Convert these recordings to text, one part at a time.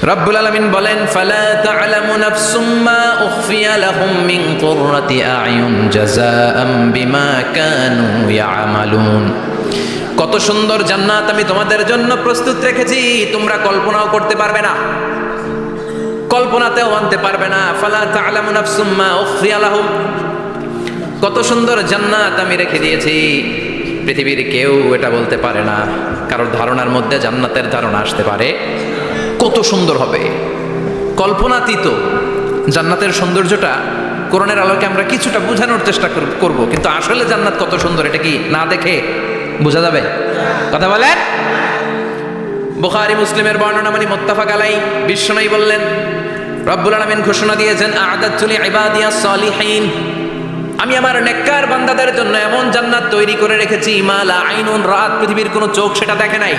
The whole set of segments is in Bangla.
রব্বুল আলামিন বলেন, ফালা তা'লামু নাফসুম মা উখফিয়া লাহুম মিন কুররাতি আ'য়ুন জাযাআম বিমা কানু ইয়া'মালুন। কত সুন্দর জান্নাত আমি তোমাদের জন্য প্রস্তুত রেখেছি, তোমরা কল্পনাও করতে পারবে না, কল্পনাতেও আনতে পারবে না। ফালা তা'লামু নাফসুম মা উখফিয়া লাহুম, কত সুন্দর জান্নাত আমি রেখে দিয়েছি, পৃথিবীর কেউ এটা বলতে পারে না। কারোর ধারণার মধ্যে জান্নাতের ধারণা আসতে পারে কত সুন্দর হবে, কল্পনাতীত জান্নাতের সৌন্দর্যটা কোরআনের আলোকে আমরা কিছুটা বোঝানোর চেষ্টা করব, কিন্তু আসলে জান্নাত কত সুন্দর এটা কি না দেখে বোঝা যাবে? কথা বলেন। বুখারী মুসলিমের বর্ণনা মানে মুত্তাফাক আলাই, বিশ্বনবী বললেন, রব্বুল আলামিন ঘোষণা দিয়েছেন, আ'দাতু লিইবাদিয়াস সালিহিন, আমি আমার নেককার বান্দাদের জন্য এমন জান্নাত তৈরি করে রেখেছি, মা লা আইনুন রাত, পৃথিবীর কোনো চোখ সেটা দেখে নাই,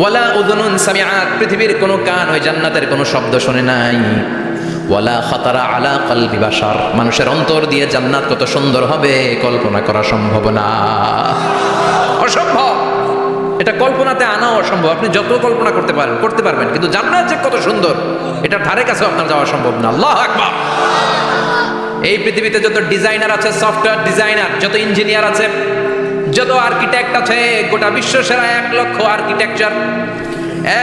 ওয়ালা উযুনুন সামিআত, পৃথিবীর কোনো কান ওই জান্নাতের কোনো শব্দ শুনে নাই, ওয়ালা খাতারা আলা কলবি বাশার, মানুষের অন্তর দিয়ে জান্নাত কত সুন্দর হবে কল্পনা করা সম্ভব না, অসম্ভব। এটা কল্পনাতে আনাও অসম্ভব। আপনি যত কল্পনা করতে পারবেন, কিন্তু জান্নাত যে কত সুন্দর এটার ধারে কাছে আপনার যাওয়া সম্ভব না। আল্লাহু আকবার। এই পৃথিবীতে যত ডিজাইনার আছে, সফটওয়্যার ডিজাইনার, যত ইঞ্জিনিয়ার আছে, যত আর্কিটেক্ট আছে, গোটা বিশ্ব সেরা 1 লক্ষ আর্কিটেকচার,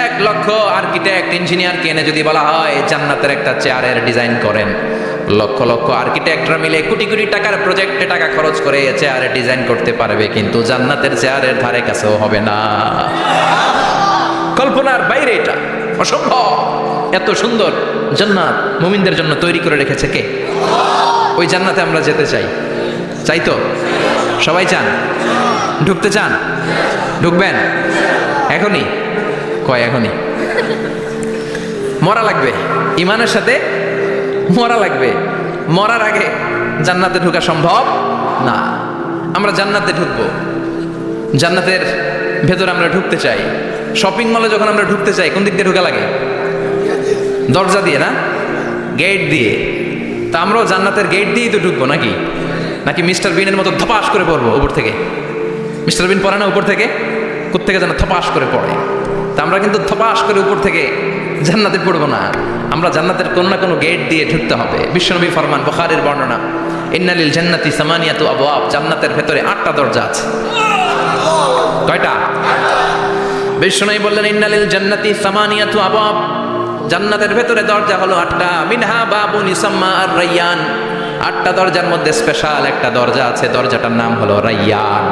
1 লক্ষ আর্কিটেক্ট ইঞ্জিনিয়ারকে এনে যদি বলা হয় জান্নাতের একটা চেয়ারের ডিজাইন করেন, লক্ষ লক্ষ আর্কিটেক্টরা মিলে কোটি কোটি টাকার প্রজেক্টে টাকা খরচ করে চেয়ারের ডিজাইন করতে পারবে, কিন্তু জান্নাতের চেয়ারের ধারে কাছেও হবে না। কল্পনার বাইরে, এটা অসম্ভব। এত সুন্দর জান্নাত মুমিনদের জন্য তৈরি করে রেখেছে কে? ওই জান্নাতে আমরা যেতে চাই, চাই তো? সবাই চান? ঢুকতে চান? ঢুকবেন এখনই? কয় এখনই? মরা লাগবে, ইমানের সাথে মরা লাগবে। মরার আগে জান্নাতে ঢোকা সম্ভব না। আমরা জান্নাতে ঢুকবো, জান্নাতের ভেতর আমরা ঢুকতে চাই। শপিং মলে যখন আমরা ঢুকতে চাই, কোন দিক দিয়ে ঢোকা লাগে? দরজা দিয়ে না, গেট দিয়ে। তা আমরাও জান্নাতের গেট দিয়েই তো ঢুকবো নাকি? নাকি মিস্টার বিনের মতো ধপাস করে পড়বো উপর থেকে? মিস্টার বিন পড়ে না উপর থেকে? কোত্থেকে যেন থপাস করে পড়ে। তা আমরা কিন্তু থপাস করে উপর থেকে জান্নাতে পড়বো না, আমরা জান্নাতের কোনো না কোনো গেট দিয়ে ঢুকতে হবে। বিশ্বনবী ফরমান, বুখারীর বর্ণনা, ইন্নালিল জান্নাতি সামানিয়াতু আবওয়াব, জান্নাতের ভেতরে 8টা দরজা আছে। কয়টা? বিশ্বনবী বললেন, ইন্নালিল জান্নাতি সামানিয়াতু আবওয়াব, জান্নাতের ভেতরে দরজা হলো 8টা। মিনহা বাবুন ইউসাম্মা আর-রায়্যান, 8টা দরজার মধ্যে স্পেশাল একটা দরজা আছে, দরজাটার নাম হলো রায়্যান।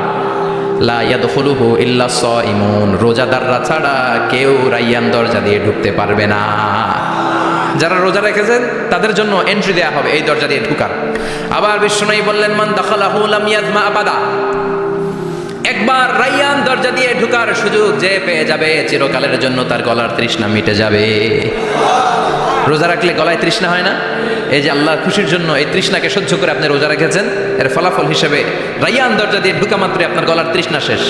লা ইয়াদখুলুহু ইল্লা সাইমুন, রোজাদাররা ছাড়া কেউ রায়্যান দরজা দিয়ে ঢুকতে পারবে না। যারা রোজা রেখেছেন তাদের জন্য এন্ট্রি দেয়া হবে এই দরজা দিয়ে ঢুকার। আবার বিশ্বনবী বললেন, মান দাখালাহু লাম ইয়াজমা আবাদা, একবার রায়্যান দরজা দিয়ে ঢুকার সুযোগ যে পেয়ে যাবে, চিরকালের জন্য তার গলার তৃষ্ণা মিটে যাবে। রোজা রাখলে গলায় তৃষ্ণা হয় না? এই যে আল্লাহর খুশির জন্য এই তৃষ্ণাকে সহ্য করে আপনি রোজা রেখেছেন, এর ফলাফল হিসেবে রায়্যান দরজা দিয়ে ঢুকা মাত্রই আপনার গলার তৃষ্ণা শেষ।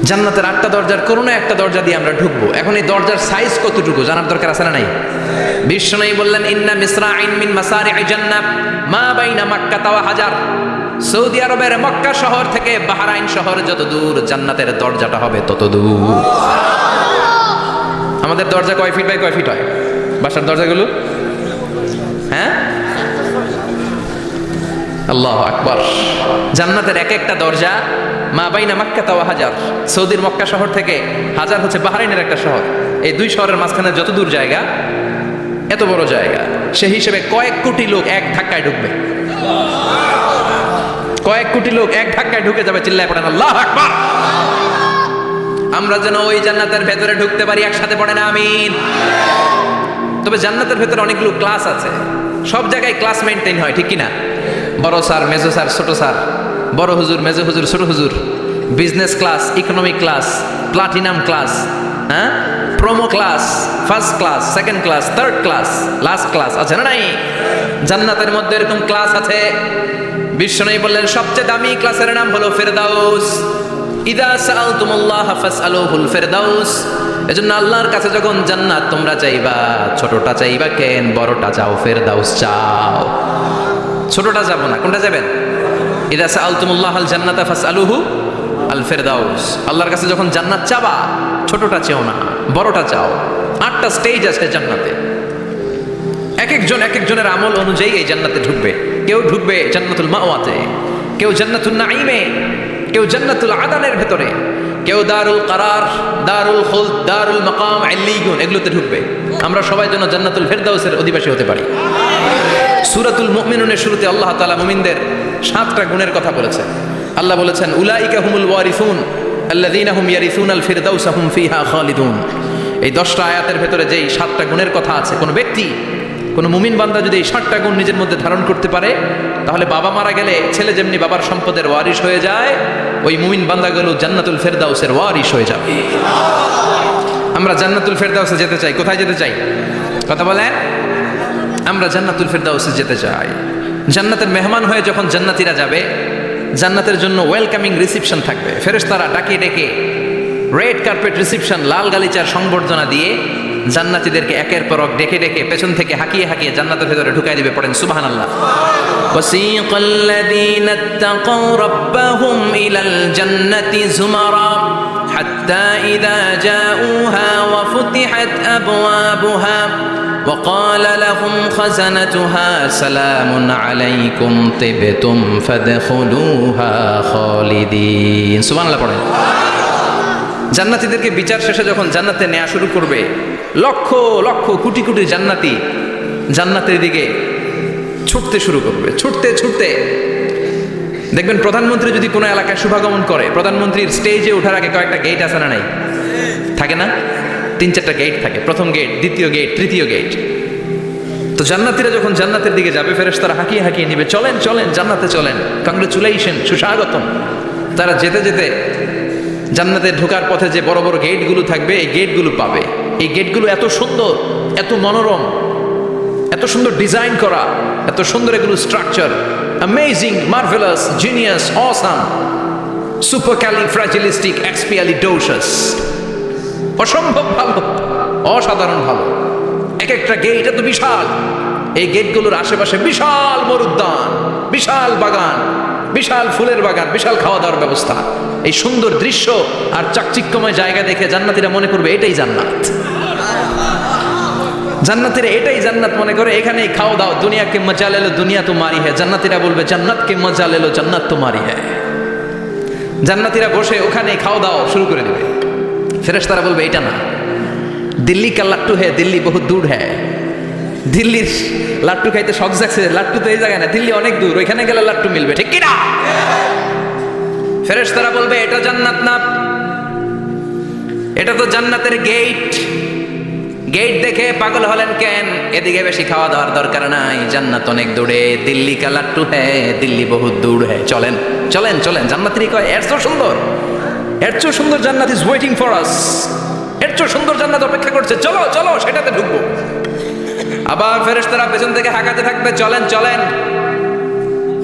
জান্নাতের 8টা দরজার কোনো না একটা দরজা দিয়ে আমরা ঢুকবো। এখন এই দরজার সাইজ কতটুকু জানার দরকার আছে না নাই? বিশ্বনবী বললেন, ইন্না মিসরাইন মিন মাসারি'i জান্নাহ মা বাইনা মাক্কা ওয়া হাজার, সৌদি আরবের মক্কা শহর থেকে বাহরাইন শহর যত দূর, জান্নাতের দরজাটা হবে তত দূর। আমাদের দরজা কয় ফিট বাই কয় ফিট হয় বাসার দরজাগুলো? হ্যাঁ, আল্লাহু আকবার। জান্নাতের এক একটা দরজা মা বাইনা মাক্কা ওয়া হাজার, সৌদির মক্কা শহর থেকে হাজার হচ্ছে বাহরাইনের একটা শহর, এই 2 শহরের মাঝখানে যত দূর জায়গা, এত বড় জায়গা, সেই হিসেবে কয়েক কোটি লোক এক ধাক্কায় ঢুকবে। কয়েক কোটি লোক এক ধাক্কায় ঢুকে যাবে। চিল্লায় পড়েন আল্লাহু আকবার। আমরা যেন ওই জান্নাতের ভেতরে ঢুকতে পারি, একসাথে পড়েন আমিন। তবে জান্নাতের ভেতরে অনেকগুলো ক্লাস আছে, সব জায়গায় ক্লাস মেইনটেইন হয়, ঠিক কিনা? বড় স্যার, মেজো স্যার, ছোট স্যার, বড় হুজুর, মেজো হুজুর, ছোট হুজুর, business class, economic class, platinum class, হ্যাঁ, promo class, first class, second class, third class, last class আছে না নাই? জান্নাতের মধ্যে এরকম ক্লাস আছে। বিশ্বনবী বললেন, সবচেয়ে দামি ক্লাসের নাম হলো ফেরদাউস। ইদা সাআলতুমুল্লাহ ফাসআলুহুল ফেরদাউস, এজন্য আল্লাহর কাছে যখন জান্নাত তোমরা চাইবা, ছোটটা চাইবা কেন, বড়টা চাও, ফেরদাউস চাও। ছোটটা যাবো না, কোনটা যাবেন? ইদা সাআলতুমুল্লাহাল জান্নাতা ফাসআলুহু আল ফেরদাউস। আল্লাহর কাছে যখন জান্নাত চাবা, ছোটটা চেও না, বড়টা চাও। 8টা স্টেজ আছে জান্নাতে। এক একজনের আমল অনুযায়ী এই জান্নাতে ঢুকবে। কেউ ঢুকবে জান্নাতুল মাওয়াতে, কেউ জান্নাতুল নাঈমে, কেউ জান্নাতুল আদানের ভেতরে, কেউ দারুল কারার, দারুল খুলদ, দারুল মাকাম, ইল্লিয়ুন এগুলোতে ঢুকবে। আমরা সবাই যেন জান্নাতুল ফেরদাউসের অধিবাসী হতে পারি। সূরাতুল মুমিনুনের শুরুতে আল্লাহ তাআলা মুমিনদের 7টা গুণের কথা বলেছেন। আল্লাহ বলেছেন উলাইকা হুমুল ওয়ারিসুন আল্লাযীনা হুম ইয়ারিসুনাল ফিরদাউসা হুম ফিহা খালিদুন। এই 10টা আয়াতের ভেতরে যেই 7টা গুণের কথা আছে, কোন ব্যক্তি, কোন মুমিন বান্দা যদি এই 7টা গুণ নিজের মধ্যে ধারণ করতে পারে, তাহলে বাবা মারা গেলে ছেলে যেমনি বাবার সম্পদের ওয়ারিশ হয়ে যায়, ওই মুমিন বান্দাগুলো জান্নাতুল ফেরদাউসের ওয়ারিশ হয়ে যাবে। আমরা জান্নাতুল ফেরদাউসে যেতে চাই। কোথায় যেতে চাই? কথা বলেন। আমরা জান্নাতুল ফেরদাউসে যেতে চাই। জান্নাতের মেহমান হয়ে যখন জান্নাতীরা যাবে, জান্নাতের জন্য ওয়েলকামিং রিসিপশন থাকবে। ফেরেশতারা ডাকে ডেকে রেড কার্পেট রিসিপশন, লাল গালিচার সংবর্ধনা দিয়ে জান্নাতীদেরকে একের পর এক ডেকে ডেকে পেছন থেকে হাঁকিয়ে হাঁকিয়ে জান্নাতের ভেতরে ঢুকাই দিবে। পড়েন সুবহানাল্লাহ। ওয়াসিকাল্লাযীনা ইত্তাকাউ রাব্বাহুম ইলাল জান্নাতি যুমারা হাত্তা ইযা জাউহা ওয়া ফুতিহাত আবওয়াবুহা وقال لهم خزنتها سلام عليكم طبتم فادخلوها خالدين সুবহান আল্লাহ পড়েন। জান্নাতীদেরকে বিচার শেষে যখন জান্নাতে নেওয়া শুরু করবে, লক্ষ লক্ষ কোটি কোটি জান্নাতি জান্নাতের দিকে ছুটতে শুরু করবে। ছুটতে ছুটতে দেখবেন প্রধানমন্ত্রী যদি কোনো এলাকায় শুভাগমন করে, প্রধানমন্ত্রীর স্টেজে ওঠার আগে কয়েকটা গেট আছে না নাই? থাকে না? 3-4টা গেট থাকে। প্রথম গেট, দ্বিতীয় গেট, তৃতীয় গেট। তো জান্নাতীরা যখন জান্নাতের দিকে যাবে, ফেরেশতারা হাঁকিয়ে হাঁকিয়ে নিবে, চলেন চলেন জান্নাতে চলেন, কংগ্রেচুলেশন, সুস্বাগতম। তারা যেতে যেতে জান্নাতে ঢোকার পথে যে বড় বড় গেটগুলো থাকবে, এই গেটগুলো পাবে। এই গেটগুলো এত সুন্দর, এত মনোরম, এত সুন্দর ডিজাইন করা, এত সুন্দর এগুলো structure, amazing, marvellous, genius, awesome, supercalifragilisticexpialidocious, অসম্ভব ভালো, অসাধারণ ভালো। এক একটা গেট এত বিশাল। এই গেটগুলোর আশেপাশে বিশাল মরুদ্যান, বিশাল বাগান, বিশাল ফুলের বাগান, বিশাল খাওয়া দাওয়ার ব্যবস্থা। এই সুন্দর দৃশ্য আর চাকচিক্যময় জায়গা দেখে জান্নাতীরা মনে করবে এটাই জান্নাত। জান্নাতীরা এটাই জান্নাত মনে করে, এখানেই খাও দাও। দুনিয়া কে মজা লেলো দুনিয়া তোমারি হ্যায়। জান্নাতীরা বলবে জান্নাত কে মজা লেলো জান্নাত তোমারি হ্যায়। জান্নাতীরা বসে ওখানে খাওয়া দাওয়া শুরু করে দিবে। ফেরেশতারা বলবে এটা না, দিল্লি কা লাট্টু হ্যায়, দিল্লি বহুত দূর হ্যায়। দিল্লির লাট্টু খাইতে শখ জাগছে, লাট্টু তো এই জায়গায় না, দিল্লি অনেক দূর, ওইখানে গেলে লাট্টু মিলবে, ঠিক কিনা? ফেরেশতারা বলবে এটা জান্নাত না, এটা তো জান্নাতের গেট। গেট দেখে পাগল হলেন কেন? এদিকে বেশি খাওয়া দাওয়ার দরকার নাই, জান্নাত অনেক দূরে। দিল্লি কা লাট্টু হ্যায়, দিল্লি বহুত দূর হ্যায়। চলেন চলেন চলেন। জান্নাতেরই কয় এর চেয়ে সুন্দর, এর চেয়ে সুন্দর জান্নাত ইজ ওয়েটিং ফর আস। এর চেয়ে সুন্দর জান্নাত অপেক্ষা করছে, চলো চলো সেটাতে ঢুকবো। আবার ফেরেশতারা পেছন থেকে হাঁকাতে থাকবে, চলেন চলেন।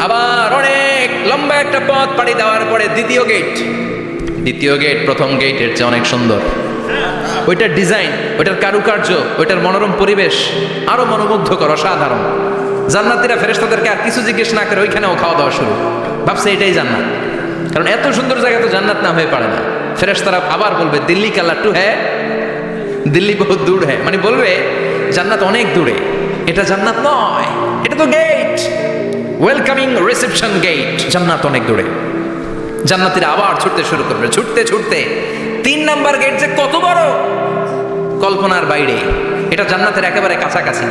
আবার অনেক লম্বা একটা পথ পাড়ি দেওয়ার পরে দ্বিতীয় গেট। দ্বিতীয় গেট প্রথম গেটের চেয়ে অনেক সুন্দর। ওইটার ডিজাইন, ওইটার কারুকার্য, ওইটার মনোরম পরিবেশ আরো মনোমুগ্ধকর, অসাধারণ। জান্নাতীরা ফেরেশতাদেরকে আর কিছু জিজ্ঞেস না করে ওইখানেও খাওয়া দাওয়া শুরু। ভাবছে এটাই জান্নাত, কারণ এত সুন্দর জায়গা তো জান্নাত না হয়ে পারে না। ফেরেশতারা আবার বলবে দিল্লি কা লাট্টু হ্যায়, দিল্লি বহুত দূর হ্যায়। মানে বলবে জান্নাত অনেক দূরে, এটা জান্নাত নয়, এটা তো গেট, ওয়েলকামিং রিসেপশন গেট। জান্নাত অনেক দূরে। জান্নাতীরা আবার ছুটতে শুরু করবে। ছুটতে ছুটতে 3 নাম্বার গেট যে কত বড়, কল্পনার বাইরে। এটা জান্নাতের একেবারে কাছাকাছি।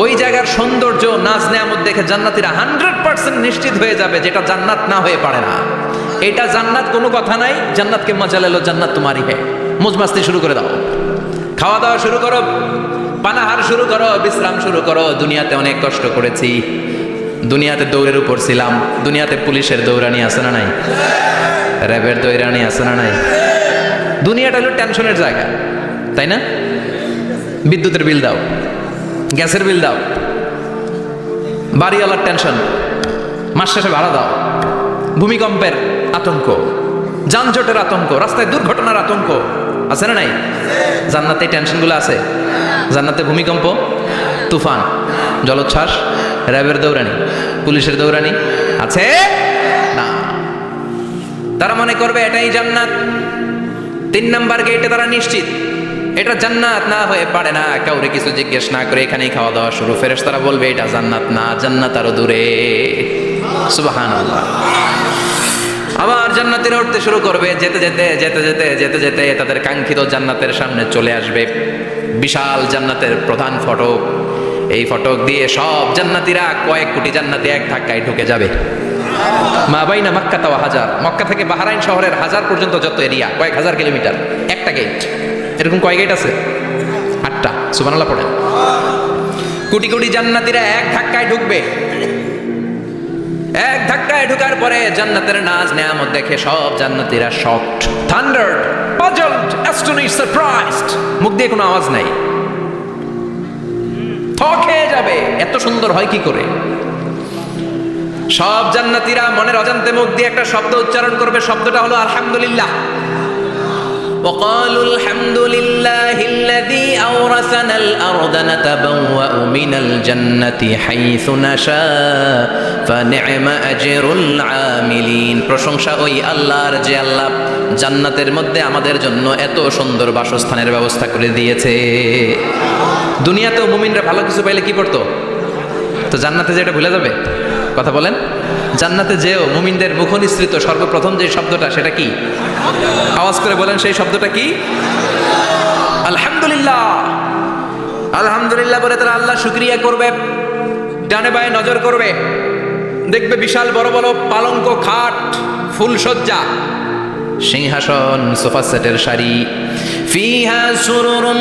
ওই জায়গার সৌন্দর্য, নাজ নেয়ামত দেখে জান্নাতীরা 100% নিশ্চিত হয়ে যাবে যেটা জান্নাত না হয়ে পারে না। এটা জান্নাত, কোনো কথা নাই। জান্নাতকে মজা লেলো জান্নাত তোমারই হ্যায়। মজমাস্তি শুরু করে দাও, খাওয়া দাওয়া শুরু করো, পানাহার শুরু করো, বিশ্রাম শুরু করো। দুনিয়াতে অনেক কষ্ট করেছি, দুনিয়াতে দৌড়ের উপর ছিলাম, দুনিয়াতে পুলিশের দৌড়ানি আছে না নাই, র্যাবের দৌড়ানি আছে না নাই। দুনিয়াটা হলো টেনশনের জায়গা, তাই না? বিদ্যুতের বিল দাও, গ্যাসের বিল দাও, বাড়িওয়ালার টেনশন, মাস শেষে ভাড়া দাও, ভূমিকম্পের আতঙ্ক, যানজটের আতঙ্ক, রাস্তায় দুর্ঘটনার আতঙ্ক আছে না নাই? জান্নাতে এই টেনশনগুলো আছে। জান্নাতে ভূমিকম্প, তুফান, জলোচ্ছ্বাস, র্যাবের দৌড়ানি, পুলিশের দৌড়ানি আছে না। তারা মনে করবে এটাই জান্নাত। 3 নাম্বার গেটে তারা নিশ্চিত এটা জান্নাত না হয়ে পারে না, কাউরে কিছু জিজ্ঞেস না করে এখানেই খাওয়া দাওয়া শুরু। ফেরেশতারা বলবে এটা জান্নাত না, জান্নাত আরো দূরে। সুবহানাল্লাহ। আবার জান্নাতীরা উঠতে শুরু করবে, যেতে যেতে যেতে যেতে যেতে যেতে তাদের কাঙ্ক্ষিত জান্নাতের সামনে চলে আসবে। বিশাল জান্নাতের প্রধান ফটক, এই ফটক দিয়ে সব জান্নাতীরা, কয়েক কোটি জান্নাতি এক ধাক্কায় ঢুকে যাবে। মা বাইনা মক্কা ওয়া হাজার, মক্কা থেকে বাহরাইন শহরের হাজার পর্যন্ত যত এরিয়া, কয়েক হাজার কিলোমিটার, একটা গেট। এরকম কয় গেট আছে? 8টা। সুবহানাল্লাহ পড়েন। কোটি কোটি জান্নাতীরা এক ধাক্কায় ঢুকবে। এক ধাক্কায় ঢোকার পরে জান্নাতের নাজ নেয়ামত দেখে সব জান্নাতীরা শকড, থান্ডার্ড, পাজলড, অ্যাস্টনিশড, সারপ্রাইজড। মুখ দিয়ে কোনো আওয়াজ নাই, থক হয়ে যাবে, এত সুন্দর হয় কি করে। সব জান্নাতীরা মনের অজান্তে মুখ দিয়ে একটা শব্দ উচ্চারণ করবে, শব্দটা হলো আলহামদুলিল্লাহ। وقالوا الحمد لله الذي أورثنا الأرض نتبوأ من الجنة حيث نشاء فنعم أجر العاملين। প্রশংসা ওই আল্লাহর যে আল্লাহ জান্নাতের মধ্যে আমাদের জন্য এত সুন্দর বাসস্থানের ব্যবস্থা করে দিয়েছে। দুনিয়াতেও মুমিনরা ভালো কিছু পাইলে কি করতো? তো জান্নাতে যে এটা ভুলে যাবে? কথা বলেন। জান্নাতে যেও মুমিনদের মুখনিসৃত সর্বপ্রথম যে শব্দটা, সেটা কি? আওয়াজ করে বলেন, সেই শব্দটা কি? আলহামদুলিল্লাহ। আলহামদুলিল্লাহ বলে তারা আল্লাহ শুকরিয়া করবে, ডানে বায়ে নজর করবে, দেখবে বিশাল বড় বড় পালঙ্ক, খাট, ফুলসজ্জা, সিংহাসন, সোফা সেটের সারি। ফিহা সুরুরুম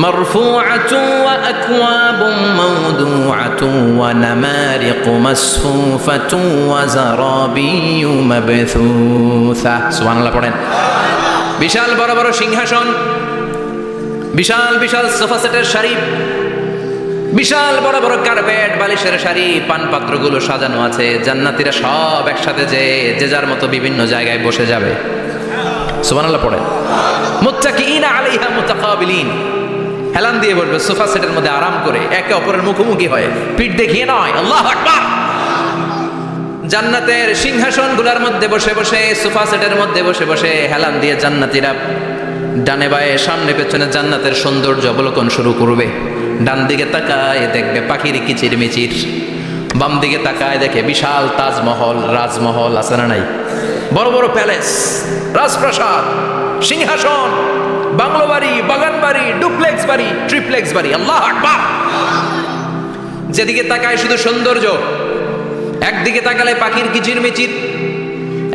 মারফুআতুন ওয়া আকওয়াবুম মাওদুআতুন ওয়া নামারিকু মাসফুফাতুন ওয়া যারাবিয়্যু মাবথুসা। সুবহানাল্লাহ পড়েন। বিশাল বড় বড় সিংহাসন, বিশাল বিশাল সোফা সেটের সারি, বিশাল বড় বড় কার্পেট, বালিশের সারি, পানপাত্রগুলো সাজানো আছে। জান্নাতীরা সব একসাথে যে যার মতো বিভিন্ন জায়গায় বসে যাবে। সুবহানাল্লাহ পড়েন। মুত্তাকিইনা আলাইহা মুতাকাবিলিন, হেলান দিয়ে বসবে সোফা সেটের মধ্যে আরাম করে, একে অপরের মুখোমুখি হয়ে, পিঠ দেখিয়ে নয়। আল্লাহু আকবার। জান্নাতের সিংহাসনগুলোর মধ্যে বসে বসে, সোফা সেটের মধ্যে বসে বসে হেলান দিয়ে জান্নাতীরা ডানে বায়ে সামনে পেছনে জান্নাতের সৌন্দর্য অবলোকন শুরু করবে। ডান দিকে তাকায় দেখবে পাখির কিচিরমিচির, বাম দিকে তাকায় দেখে বিশাল তাজমহল, রাজমহল আছে না নাই? বড় বড় প্যালেস, রাজপ্রাসাদ, সিংহাসন, বাংলো বাড়ি, বাগান বাড়ি, ডুপ্লেক্স বাড়ি, ট্রিপ্লেক্স বাড়ি। আল্লাহু আকবার। যেদিকে তাকায় শুধু সৌন্দর্য। একদিকে তাকালে পাখির কিচিরমিচির,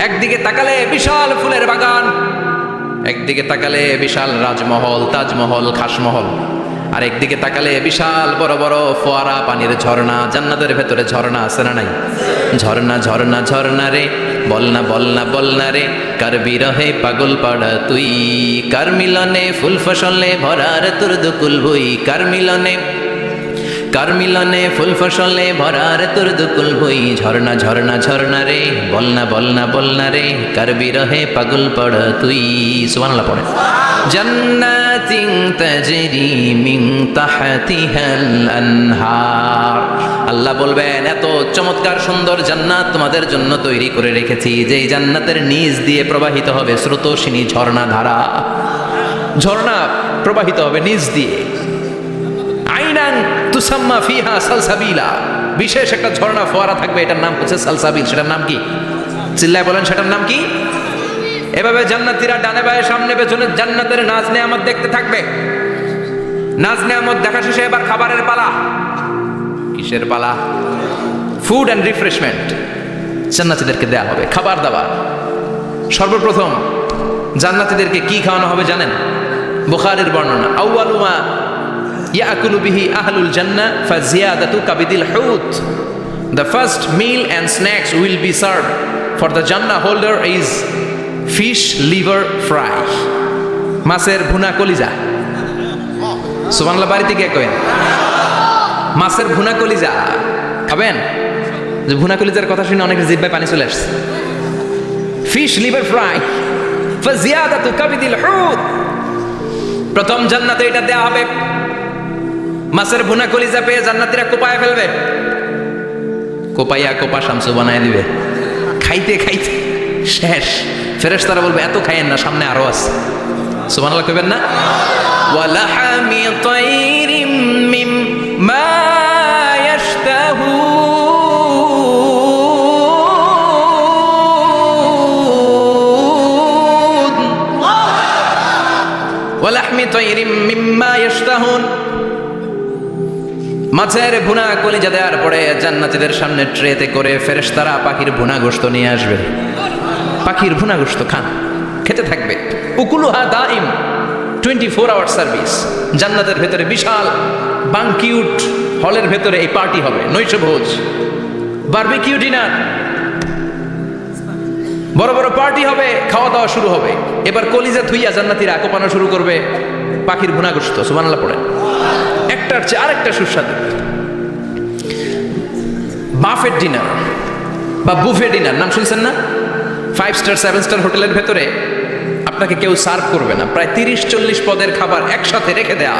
একদিকে তাকালে বিশাল ফুলের বাগান, একদিকে তাকালে বিশাল রাজমহল, তাজমহল, খাসমহল, আর একদিকে তাকালে বিশাল বড় বড় ফোয়ারা, পানির ঝর্ণা। জান্নাতের ভেতরে ঝর্ণা আছে না নাই? ঝর্ণা ঝর্ণা ঝর্ণা রে, বলনা বলনা বলনা রে, কার বিরহে পাগল পাড়া তুই, কার মিলনে ফুল ফসলে ভরার তোর দুকুল ভুই, কার মিলনে ফুল ফসলে ভরার তোর দুকুল ভুই। ঝর্ণা ঝর্ণা ঝর্ণা রে, বলনা বলনা বলনা রে, কার বিরহে পাগল পাড়া তুই। সুবহানাল্লাহ পড়ে। জান্নাতিন তাজরি মিন তাহতিহাল আনহার। আল্লাহ বলবেন এত চমৎকার সুন্দর জান্নাত তোমাদের জন্য তৈরি করে রেখেছি, যেই জান্নাতের নিচ দিয়ে প্রবাহিত হবে স্রোতস্বিনী ঝর্ণা ধারা। ঝর্ণা প্রবাহিত হবে নিচ দিয়ে। আইনান তুসাম্মা ফিহা সালসাবিলা, বিশেষ একটা ঝর্ণা ফোয়ারা থাকবে, এটার নাম হচ্ছে সালসাবিল। সেটার নাম কি? চিল্লায় বলেন, সেটার নাম কি? এভাবে জান্নাতীরা ডানে বায়ে সামনে পেছনে জান্নাতের নাজ নেয়ামত দেখতে থাকবে। নাজ নেয়ামত দেখা শেষে এবার খাবারের পালা। কিসের পালা? ফুড অ্যান্ড রিফ্রেশমেন্ট জান্নাতীদেরকে দেয়া হবে, খাবার দাবার। সর্বপ্রথম জান্নাতীদেরকে কি খাওয়ানো হবে জানেন? বুখারীর বর্ণনা, আউয়ালু মা ইয়াকুলু বিহি আহলুল জান্নাহ ফাজিয়াদাতু কাবিদিল হুত। The first meal and snacks will be served for the Jannah holder is fish liver fry, মাছের ভুনা কলিজা। সুবহানাল্লাহ। বাড়িতে কে করেন? মাছের ভুনা কলিজা খাবেন? যে ভুনা কলিজার কথা শুনে অনেকের জিহ্বায় পানি চলে আসছে। ফিশ লিভার ফ্রাই ফাজিয়াদাতু কাবিদিল হুত। প্রথম জান্নাতে এটা দেয়া হবে। মাছের ভুনা কলিজা পেয়ে জান্নাতীরা কোপায় ফেলবে, কোপাইয়া কোপা শামসু বানায় দিবে। খাইতে খাইতে শেষ, ফেরেশতারা বলবে এত খাইয়েন না, সামনে আরো আছে। সুবহানাল্লাহ কইবেন না? ওয়ালাহামি তাইরিম মিম্মা ইয়াশতাহুন ওয়ালাহমি তাইরিম মিম্মা ইয়াশতাহুন। মাছের ভুনা কলিজা দেওয়ার পরে জান্নাতীদের সামনে ট্রেতে করে ফেরেশতারা পাখির ভুনা গোশত নিয়ে আসবে। পাখির ভুনা গোশত খান, খেতে থাকবে। উকুলুহা দাইম, 24 আওয়ার সার্ভিস। জান্নাতের ভেতরে বিশাল বানকিউট হলের ভেতরে এই পার্টি হবে, নৈশভোজ, বারবিকিউ ডিনার, বড় বড় পার্টি হবে, খাওয়া দাওয়া শুরু হবে। এবার কলিজা থুইয়া জান্নাতীরা কোপানো শুরু করবে পাখির ভুনা গোশত। সুবহানাল্লাহ পড়েন। একটার চেয়ে আরেকটা সুস্বাদু। বাফেট ডিনার বা বুফে ডিনার নাম শুনছেন না? 5 স্টার 7 স্টার হোটেলের ভেতরে আপনাকে কেউ সার্ভ করবে না, প্রায় 30-40 পদের খাবার একসাথে রেখে দেয়া,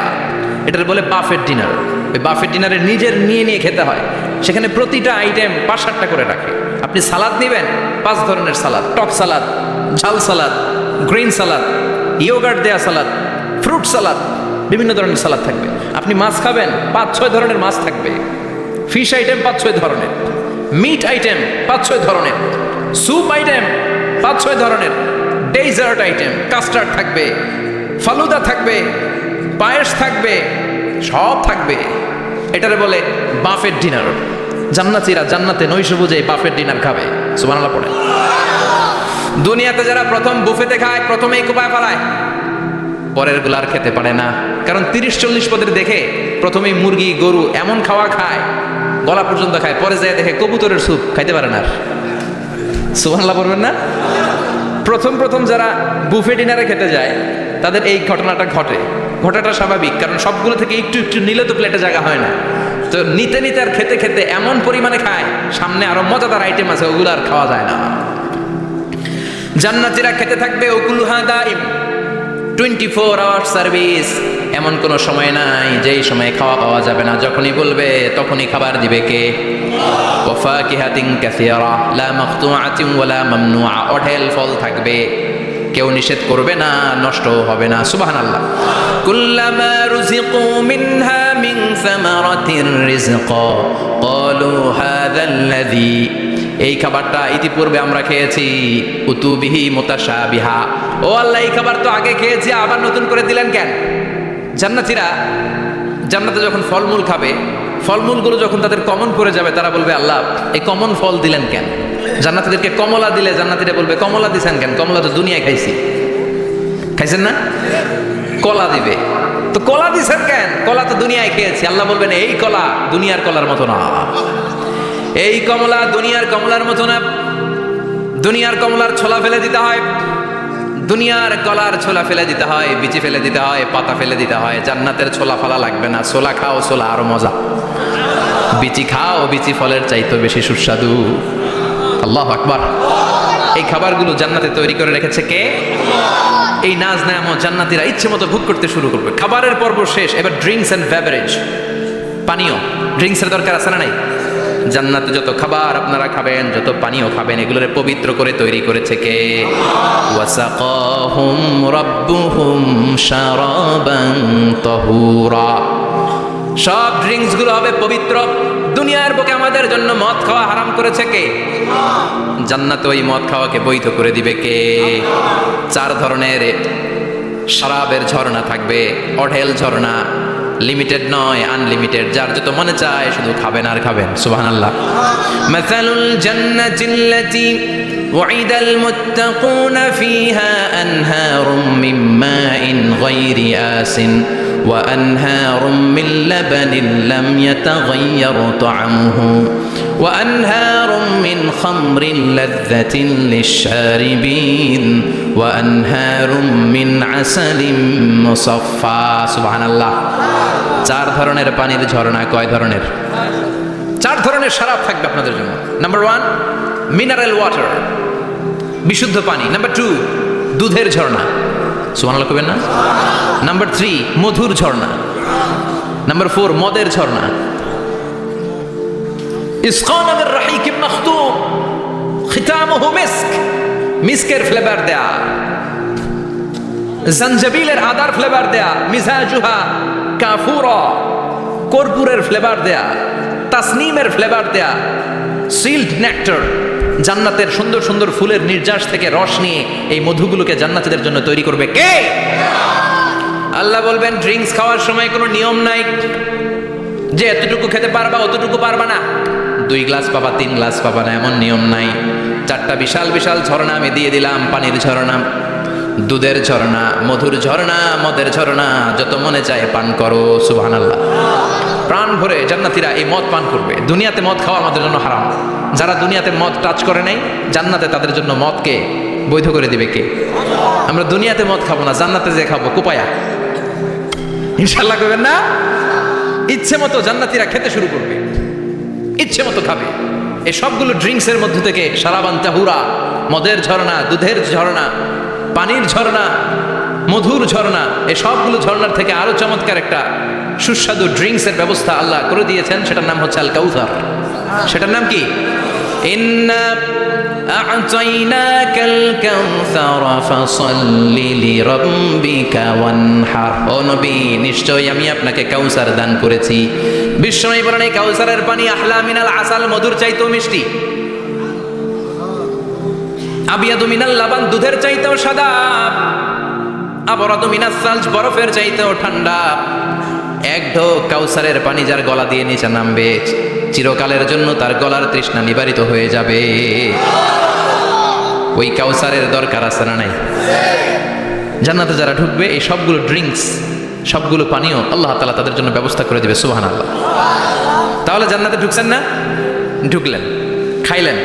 এটার বলে বাফেট ডিনার। ওই বাফেট ডিনারে নিজের নিয়ে নিয়ে খেতে হয়। সেখানে প্রতিটা আইটেম 5-7টা করে রাখে। আপনি সালাদ নেবেন, 5 ধরনের সালাদ, টক সালাদ, ঝাল সালাদ, গ্রিন সালাদ, ইয়োগার্ট দেয়া সালাদ, ফ্রুট সালাদ, বিভিন্ন ধরনের সালাদ থাকবে। আপনি মাছ খাবেন, 5-6 ধরনের মাছ থাকবে। ফিশ আইটেম 5-6 ধরনের, মিট আইটেম 5-6 ধরনের, স্যুপ আইটেম 5-6 ধরনের, ডেজার্ট আইটেম, কাস্টার্ড থাকবে, ফালুদা থাকবে, পায়েস থাকবে, সব থাকবে। এটারে বলে বাফেট ডিনার। জান্নাতীরা জান্নাতে নৈশভোজে বাফেট ডিনার খাবে। সুবহানাল্লাহ পড়ে। দুনিয়াতে যারা প্রথম বুফেতে খায়, প্রথমেই কোপায় ফেলায়, পরের গুলার খেতে পারে না। কারণ 30-40 পদের দেখে প্রথমেই মুরগি গরু এমন খাওয়া খায়, গলা পর্যন্ত খায়, পরে যায় দেখে কবুতরের স্যুপ খাইতে পারে না। সুবহানাল্লাহ পড়বেন না? প্রথম প্রথম যারা বুফে ডিনারে খেতে যায় তাদের এই ঘটনাটা ঘটে। ঘটাটা স্বাভাবিক, কারণ সবগুলো থেকে একটু একটু নিলে তো প্লেটে জায়গা হয় না। তো নিতে নিতে আর খেতে খেতে এমন পরিমাণে খায়, সামনে আরো মজাদার আইটেম আছে, ওগুলো আর খাওয়া যায় না। জান্নাতীরা খেতে থাকবে উকুলুহা দাইম, 24 আওয়ার সার্ভিস। এমন কোনো সময় নাই যেই সময় খাওয়া পাওয়া যাবে না। যখনই বলবে তখনই খাবার দিবে কে? ওয়াফাকিহাতিন কাসীরা লা মাকতুআতিন ওয়ালা মামনুআ। অঢেল ফল থাকবে, কেউ নিষেধ করবে না, নষ্ট হবে না। সুবহানাল্লাহ। কুল্লামা রুজিকু মিনহা মিন সামারাতির রিজকা ক্বালু হাযাল্লাযী, এই খাবারটা ইতিপূর্বে আমরা খেয়েছি, উতুবিহি মুতাশাবিহা। ও আল্লাহ, এই খাবার তো আগে খেয়েছি, আবার নতুন করে দিলেন কেন? জান্নাতীরা জান্নাতে যখন ফলমূল খাবে, ফলমূলগুলো যখন তাদের কমন পড়ে যাবে, তারা বলবে আল্লাহ এই কমন ফল দিলেন কেন? জান্নাতীদেরকে কমলা দিলে জান্নাতীরা বলবে কমলা দিছেন কেন? কমলা তো দুনিয়ায় খাইছি। খাইছেন না? কলা দিবে, তো কলা দিছেন কেন? কলা তো দুনিয়ায় খেয়েছি। আল্লাহ বলবেন এই কলা দুনিয়ার কলার মতো না, এই কমলা দুনিয়ার কমলার মতো না। দুনিয়ার কমলার ছোলা ফেলে দিতে হয়, দুনিয়ার কলার ছোলা ফেলে দিতে হয়, বিচি ফেলে দিতে হয়, পাতা ফেলে দিতে হয়। জান্নাতের ছোলা ফেলা লাগবে না। ছোলা খাও, ছোলা আরো মজা। বিচি খাও, বিচি ফলের চাইতে বেশি সুস্বাদু। আল্লাহু আকবার। এই খাবারগুলো জান্নাতে তৈরি করে রেখেছে কে? এই নাজ নেয়ামত জান্নাতীরা ইচ্ছে মতো ভোগ করতে শুরু করবে। খাবারের পর্ব শেষ, এবার ড্রিঙ্কস এন্ড বেভারেজ, পানীয়। ড্রিঙ্কসের দরকার আছে না নাই? জান্নাতে যত খাবার আপনারা খাবেন, যত পানীয় খাবেন, এগুলোর পবিত্র করে তৈরি করেছে কে? ওয়াসাকাহুম রাব্বুহুম শারাবান তাহুরা। সব ড্রিঙ্কস গুলো হবে পবিত্র। দুনিয়ার বুকে আমাদের জন্য মদ খাওয়া হারাম করেছে কে? জান্নাতে ওই মদ খাওয়াকে বৈধ করে দিবে কে? 4 ধরনের শরাবের ঝর্ণা থাকবে, অঢেল ঝর্ণা, লিমিটেড নয়, আনলিমিটেড। যার যত মনে চায় শুধু খাবেন আর খাবেন। সুবহানাল্লাহ। মাসালুল জান্নাতিল্লাতী ওয়াইদাল মুত্তাকুনা ফীহা আনহারুম মিন মাইন গায়রি আসিন ওয়া আনহারুম মিন লাবানিন লাম ইয়াতাগায়্যার তা'আমুহু ওয়া আনহারুম মিন খামরিন লাযযাতিন লিশ-শারিবিন ওয়া আনহারুম মিন আসালিন মুসাফফা। সুবহানাল্লাহ। 4 ধরনের পানির ঝর্ণা। কয় ধরনের? 4 ধরনের শরাব থাকবে আপনাদের জন্য। নাম্বার 1 মিনারেল ওয়াটার, বিশুদ্ধ পানি। নাম্বার 2 দুধের ঝর্ণা। সুবহানাল্লাহ কইবেন না? নাম্বার 3 মধুর ঝর্ণা। নাম্বার 4 মদের ঝর্ণা। ইসকানা মির রাহিকিম মাখতুম খিতামুহু মিস্ক। মিস্কের ফ্লেভার দেয়া, জঞ্জবিলের আদার ফ্লেভার দেয়া, মিজাজুহা কাফুরা, কর্পূরের ফ্লেভার দেয়া, তাসনিমের ফ্লেভার দেয়া, সিল্ড নেক্টার, জান্নাতের সুন্দর সুন্দর ফুলের নির্যাস থেকে রস নিয়ে এই মধুগুলোকে জান্নাতীদের জন্য তৈরি করবে কে? আল্লাহ বলবেন ড্রিঙ্কস খাওয়ার সময় কোনো নিয়ম নাই যে এতটুকু খেতে পারবা অতটুকু পারবা না, 2 গ্লাস পাবা 3 গ্লাস পাবা না, এমন নিয়ম নাই। 4টা বিশাল বিশাল ঝর্ণা আমি দিয়ে দিলাম, পানির ঝর্ণা, দুধের ঝর্ণা, মধুর ঝর্ণা, মদের ঝর্ণা, যত মনে চায় পান করো। সুবহানাল্লাহ। প্রাণ ভরে জান্নাতীরা এই মদ পান করবে। দুনিয়াতে মদ খাওয়া আমাদের জন্য হারাম। যারা দুনিয়াতে মদ টাচ করে নাই, জান্নাতে তাদের জন্য মদকে বৈধ করে দিবে কে? আমরা দুনিয়াতে মদ খাবো না, জান্নাতে যে খাবো কুপায়া। ইনশাআল্লাহ করবেন না? ইচ্ছে মতো জান্নাতীরা খেতে শুরু করবে, ইচ্ছে মতো খাবে। এই সবগুলো ড্রিঙ্কসের মধ্যে থেকে সারাবান তাহুরা, মদের ঝর্ণা, দুধের ঝর্ণা, পানির ঝর্ণা, মধুর ঝর্ণা, এই সবগুলো ঝর্ণার থেকে আরো চমৎকার একটা সুস্বাদু ড্রিঙ্কসের ব্যবস্থা আল্লাহ করে দিয়েছেন। সেটার নাম হচ্ছে আল কাউসার। সেটার নাম কি? ইন্না আ'তাইনাকাল কাউসার ফাসাল্লি লিরাব্বিকা ওয়ানহার। ও নবী, নিশ্চয়ই আমি আপনাকে কাউসার দান করেছি। বিশ্বনবী বলেন এই কাউসারের পানি আহলা মিনাল আসাল, মধুর চাইতেও মিষ্টি। আবিয়াদু মিনাল লাবান, দুধের চাইতেও সাদা। আবরাদু মিনাস সালজ, বরফের চাইতেও ঠান্ডা। এক ঢোক কাউসারের পানি যার গলা দিয়ে নিচে নামবে, চিরকালের জন্য তার গলার তৃষ্ণা নিবারিত হয়ে যাবে। ওই কাউসারের দরকার আছে না নাই? জান্নাতে যারা ঢুকবে এই সবগুলো ড্রিঙ্কস, সবগুলো পানীয় আল্লাহ তাআলা তাদের জন্য ব্যবস্থা করে দিবে। সুবহানাল্লাহ। তাহলে জান্নাতে ঢুকছেন না? ঢুকলেন, খাইলেন,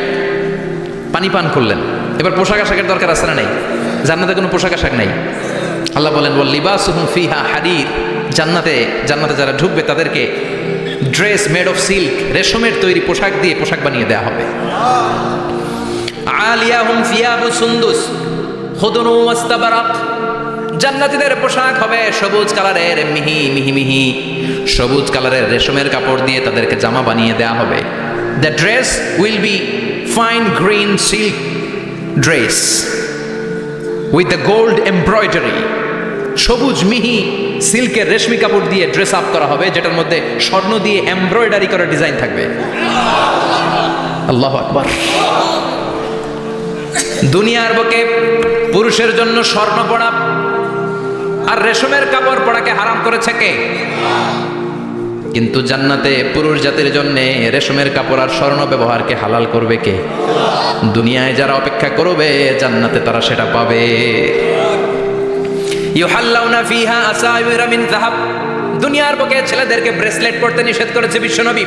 পানি পান করলেন, এবার পোশাক আশাকের দরকার আছে না নাই? জান্নাতে কোনো পোশাক আশাক নাই। আল্লাহ বলেন ওয়াল লিবাসুহুম ফিহা হারির। জান্নাতে যারা ঢুকবে তাদেরকে ড্রেস মেড অফ সিল্ক, রেশমের তৈরি পোশাক দিয়ে পোশাক বানিয়ে দেওয়া হবে। আলিয়াহুম সিয়াবু সুন্দুস খুদুন ওয়াস্তাবারাক। জান্নাতীদের পোশাক হবে সবুজ কালারের, মিহি মিহি মিহি সবুজ কালারের রেশমের কাপড় দিয়ে তাদেরকে জামা বানিয়ে দেওয়া হবে। The dress will be fine green silk dress with the gold embroidery. সবুজ মিহি সিল্কের রেশমি কাপড় দিয়ে ড্রেস আপ করা হবে, যেটার মধ্যে স্বর্ণ দিয়ে এমব্রয়ডারি করা ডিজাইন থাকবে। আল্লাহু আকবার। দুনিয়ার বুকে পুরুষের জন্য স্বর্ণ পরা আর রেশমের কাপড় পরাকে হারাম করেছে কে? কিন্তু জান্নাতে পুরুষ জাতির জন্য রেশমের কাপড় আর স্বর্ণ ব্যবহারকে হালাল করবে কে? দুনিয়ায় যারা অপেক্ষা করবে জান্নাতে তারা সেটা পাবে। ইউহাল্লাউনা ফিহা আসাইরা মিন যাহাব। দুনিয়ার বুকে ছেলেদেরকে ব্রেসলেট পরতে নিষেধ করেছে বিশ্বনবী,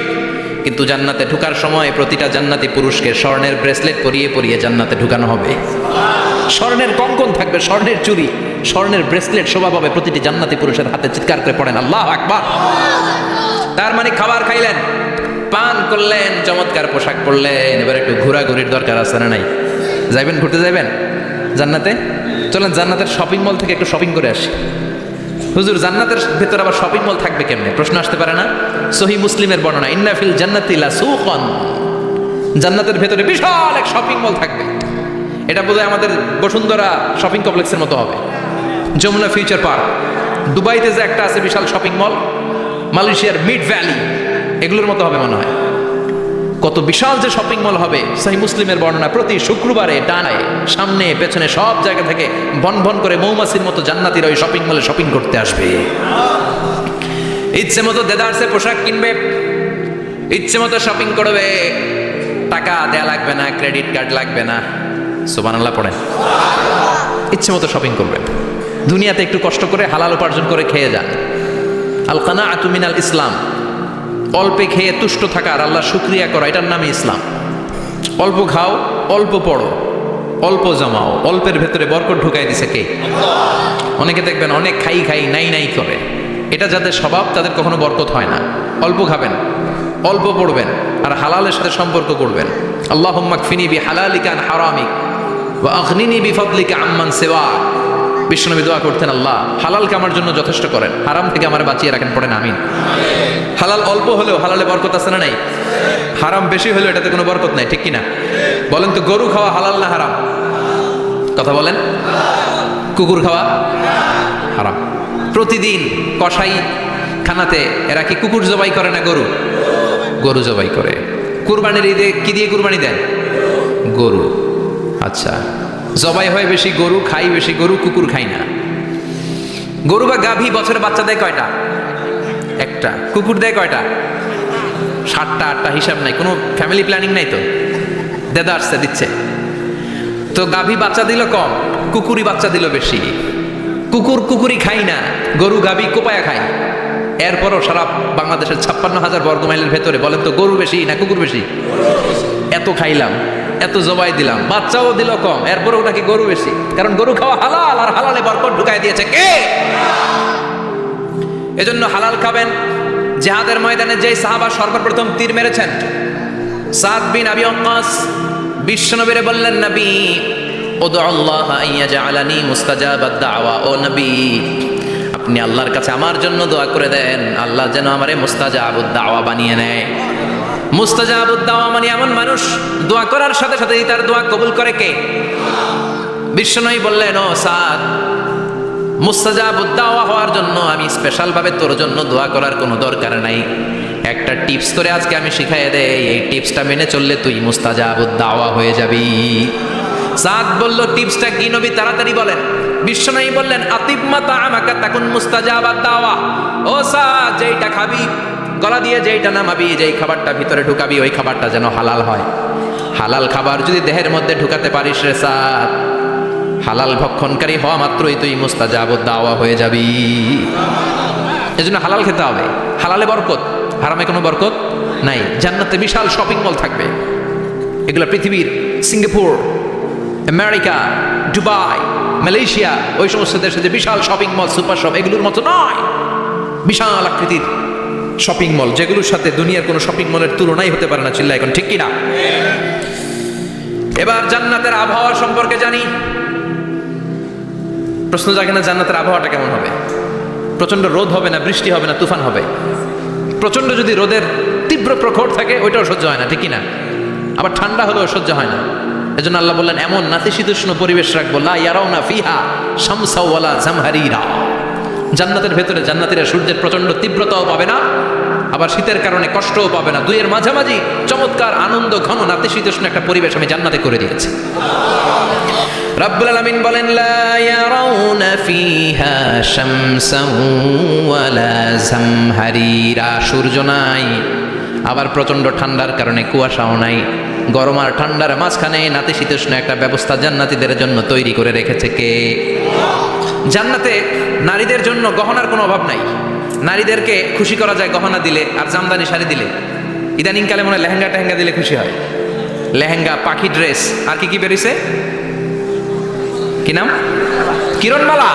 কিন্তু জান্নাতে ঢোকার সময় প্রতিটা জান্নাতি পুরুষকে স্বর্ণের ব্রেসলেট পরিয়ে পরিয়ে জান্নাতে ঢুকানো হবে। স্বর্ণের কঙ্কন থাকবে, স্বর্ণের চুড়ি, স্বর্ণের ব্রেসলেট শোভা পাবে প্রতিটি জান্নাতি পুরুষের হাতে। চিৎকার করে পড়েন আল্লাহু আকবার। তার মানে খাবার খাইলেন, পান করলেন, চমৎকার পোশাক পরলেন, এবার একটু ঘোরাঘুরির দরকার আছে না নাই? যাইবেন, ঘুরতে যাবেন জান্নাতে? চলেন জান্নাতের শপিং মল থেকে একটু শপিং করে আসি। হুজুর জান্নাতের ভেতর আবার শপিং মল থাকবে কেমনে? প্রশ্ন আসতে পারে না? সহিহ মুসলিমের বর্ণনা, ইন্না ফিল জান্নাতি লাসুকান। জান্নাতের ভেতরে বিশাল এক শপিং মল থাকবে। এটা বোধহয় আমাদের বসুন্ধরা শপিং কমপ্লেক্সের মতো হবে, যমুনা ফিউচার পার্ক। দুবাইতে যে একটা আছে বিশাল শপিং মল, মালয়েশিয়ার মিড ভ্যালি, এগুলোর মতো হবে মনে হয়। কত বিশাল যে শপিং মল হবে। সহিহ মুসলিমের বর্ণনা, প্রতি শুক্রবারে ডানায় সামনে পেছনে সব জায়গা থেকে ভন ভন করে মৌমাছির মতো জান্নাতীরা ওই শপিং মলে শপিং করতে আসবে। ইচ্ছে মতো দেদারসে পোশাক কিনবে, ইচ্ছে মতো শপিং করবে, টাকা দেয়া লাগবে না, ক্রেডিট কার্ড লাগবে না। সুবহানাল্লাহ পড়েন। ইচ্ছে মতো শপিং করবে। দুনিয়াতে একটু কষ্ট করে হালাল উপার্জন করে খেয়ে যান। আল কানাআতু মিনাল ইসলাম। অল্পে খেয়ে তুষ্ট থাকা আর আল্লাহ শুকরিয়া করা, এটার নামই ইসলাম। অল্প খাও, অল্প পড়ো, অল্প জমাও, অল্পের ভেতরে বরকত ঢুকাই দিছে কে? অনেকে দেখবেন অনেক খাই খাই নাই নাই করে, এটা যাদের স্বভাব তাদের কখনো বরকত হয় না। অল্প খাবেন, অল্প পড়বেন আর হালালের সাথে সম্পর্ক করবেন। আল্লাহুম্মা কফিনি বিহালালিকা আন হারামিক ওয়া আগনিনি বিফাদলিকা আম্মান সিওয়াক। বিশ্বনবী দোয়া করতেন, আল্লাহ হালালকে আমার জন্য যথেষ্ট করেন, হারাম থেকে আমার বাঁচিয়ে রাখেন। পড়েন আমিন। হালাল অল্প হলেও হালালে বরকত আছে না নাই? হারাম বেশি হলেও এটাতে কোনো বরকত নাই, ঠিক কিনা? বলেন তো, গরু খাওয়া হালাল না হারাম? কথা বলেন। কুকুর খাওয়া হারাম। প্রতিদিন কসাই খানাতে এরা কি কুকুর জবাই করে না গরু? গরু জবাই করে। কুরবানির ঈদে কি দিয়ে কুরবানি দেন? গরু। আচ্ছা, জবাই হয় বেশি গরু, খাই বেশি গরু, কুকুর খাই না। গরু বা গাভী বছরে বাচ্চা দেয় কয়টা? একটা। কুকুর দেয় কয়টা? 7টা 8টা, হিসাব নাই, কোনো ফ্যামিলি প্ল্যানিং নাই তো, দেদা আসছে দিচ্ছে। তো গাভী বাচ্চা দিল কম, কুকুরই বাচ্চা দিল বেশি। কুকুরি খাই না, গরু গাভী কোপায়া খাই। এরপরও সারা বাংলাদেশের 56,000 বর্গ মাইলের ভেতরে বলেন তো গরু বেশি না কুকুর বেশি? এত খাইলাম, এত জবাই দিলাম, বাচ্চাও দিল কম, এরপরেও নাকি গরু বেশি। কারণ গরু খাওয়া হালাল, আর হালালে বরকত ঢুকাই দিয়েছে কে? এজন্য হালাল খাবেন। জিহাদের ময়দানে যে সাহাবা সর্বপ্রথম তীর মেরেছেন, সাদ বিন আবি ওয়াক্কাস, বিশ্বনবীরে বললেন, নবী উদউ আল্লাহ আইয়াজআলানি মুস্তাজাবাদ দাওয়া, ও নবী আপনি আল্লাহর কাছে আমার জন্য দোয়া করে দেন, আল্লাহ যেন আমারে মুস্তাজাবুদ দাওয়া বানিয়ে নেয়। মুস্তাজাবুদ দাওয়া মানে এমন মানুষ দোয়া করার সাথে সাথেই তার দোয়া কবুল করে কে? বিশ্বনবী বললেন, ও সাদ, মুস্তাজাবুদ দাওয়া হওয়ার জন্য আমি স্পেশাল ভাবে তোর জন্য দোয়া করার কোনো দরকার নাই। একটা টিপস তোরে আজকে আমি শিখাই দেই, এই টিপসটা মেনে চললে তুই মুস্তাজাবুদ দাওয়া হয়ে যাবি। সাদ বলল, টিপসটা কি নবী? তাড়াতাড়ি বলেন। বিশ্বনবী বললেন, আতিব মাতা আমাকা তাকুন মুস্তাজাবাদ দাওয়া। ও সাদ, যেইটা খাবি, গলা দিয়ে যেইটা নামাবি, যেই খাবারটা ভিতরে ঢুকাবি, ওই খাবারটা যেন হালাল হয়। হালাল খাবার যদি দেহের মধ্যে ঢুকাতে পারিস রে সাদ, হালাল ভক্ষণকারী হওয়া মাত্রই তুই মুস্তাজাবুদ দাওয়া হয়ে যাবি। এজন্য হালাল খেতে হবে। হালালে বরকত, হারামে কোনো বরকত নাই। জান্নাতে বিশাল শপিং মল থাকবে। এগুলো পৃথিবীর সিঙ্গাপুর, আমেরিকা, দুবাই, মালয়েশিয়া, ওই সমস্ত দেশে যে বিশাল শপিং মল, সুপার শপ, এগুলোর মতো নয়। বিশাল আকৃতির শপিং মল, যেগুলোর সাথে দুনিয়ার কোনো শপিং মলের তুলনাই হতে পারে না। চিল্লা এখন ঠিক কিনা? এবার জান্নাতের আবহাওয়া সম্পর্কে জানি। প্রশ্ন জাগে না, জান্নাতের আবহাওয়াটা কেমন হবে? প্রচন্ড রোদ হবে না, বৃষ্টি হবে না, তুফান হবে? প্রচন্ড যদি রোদের তীব্র প্রখর থাকে, ওইটাও সহ্য হয় না, ঠিক কিনা? আবার ঠান্ডা হলেও সহ্য হয় না। এজন্য আল্লাহ বললেন, এমন নাতিশীতোষ্ণ পরিবেশ রাখবো, লা ইয়ারাউনা ফিহা শামসা ওয়ালা জামহারিরা। জান্নাতের ভেতরে জান্নাতীরা সূর্যের প্রচন্ড তীব্রতাও পাবে না, আবার শীতের কারণে কষ্টও পাবে না। দুইয়ের মাঝামাঝি চমৎকার আনন্দ ঘন নাতিশীতোষ্ণ একটা পরিবেশ আমি জান্নাতে করে দিয়েছি। রাব্বুল আলামিন বলেন, লা ইয়ারাউনা ফিহা শামসান ওয়ালা জামহারিরা। সূর্য নাই, আবার প্রচন্ড ঠান্ডার কারণে কুয়াশাও নাই। গরম আর ঠান্ডার মাঝখানে নাতিশীতোষ্ণ একটা ব্যবস্থা জান্নাতীদের জন্য তৈরি করে রেখেছে কে? জান্নাতে নারীদের জন্য গহনার কোনো অভাব নাই। নারীদেরকে খুশি করা যায় গহনা দিলে আর জামদানি শাড়ি দিলে। ইদানিং কালে মনে হয় লেহেঙ্গা টেহেঙ্গা দিলে খুশি হয়। লেহেঙ্গা, পাখি ড্রেস, আর কি কি বেরিয়েছে, কি নাম? কিরণমালা,